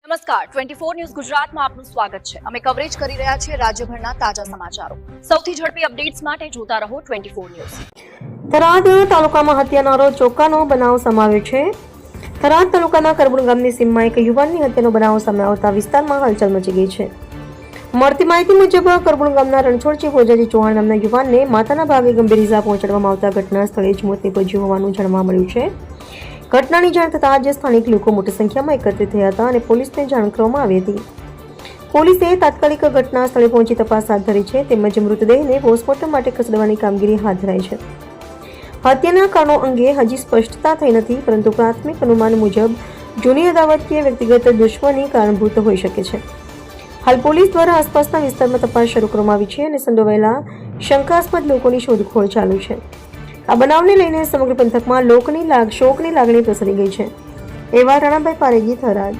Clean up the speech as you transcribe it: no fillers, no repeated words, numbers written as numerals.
નમસ્કાર 24 ન્યૂઝ ગુજરાતમાં આપનું સ્વાગત છે। અમે કવરેજ કરી રહ્યા છીએ રાજ્યભરના તાજા સમાચારો। સૌથી ઝડપી અપડેટ્સ માટે જોતા રહો 24 ન્યૂઝ। થરાદ તાલુકામાં હત્યાનો ચોક્કાનો બનાવ સામે છે। થરાદ તાલુકાના કરબુણ ગામની સીમમાં એક યુવાનની હત્યાનો બનાવ સામે આવતા વિસ્તારમાં હલચલ મચી ગઈ છે। મળતી માહિતી મુજબ કરબુણ ગામના રણછોડજી ભોજાજી ચૌહાણ નામના યુવાનને માથાના ભાગે ગંભીર ઇજા પહોંચાડવામાં આવતા ઘટના સ્થળે જ મોત નીપજ્યું હોવાનું જાણવા મળ્યું છે। ઘટનાની જાણ થતાં જ સ્થાનિક લોકો મોટી સંખ્યામાં એકત્રિત થયા હતા અને પોલીસને જાણ કરવામાં આવી હતી। પોલીસે તાત્કાલિક ઘટના સ્થળે પહોંચી તપાસ હાથ ધરી છે તેમજ મૃતદેહને પોસ્ટમોર્ટમ માટે ખસેડવાની કામગીરી હાથ ધરાઈ છે। હત્યાના કારણો અંગે હજી સ્પષ્ટતા થઈ નથી, પરંતુ પ્રાથમિક અનુમાન મુજબ જૂની અદાવત કે વ્યક્તિગત દુશ્મની કારણભૂત હોઈ શકે છે। હાલ પોલીસ દ્વારા આસપાસના વિસ્તારમાં તપાસ શરૂ કરવામાં આવી છે અને સંડોવાયેલા શંકાસ્પદ લોકોની શોધખોળ ચાલુ છે। આ બનાવને લઈને સમગ્ર પંથકમાં શોકની લાગણી પ્રસરી ગઈ છે। એવા રાણાભાઈ પારેગી, થરાદ।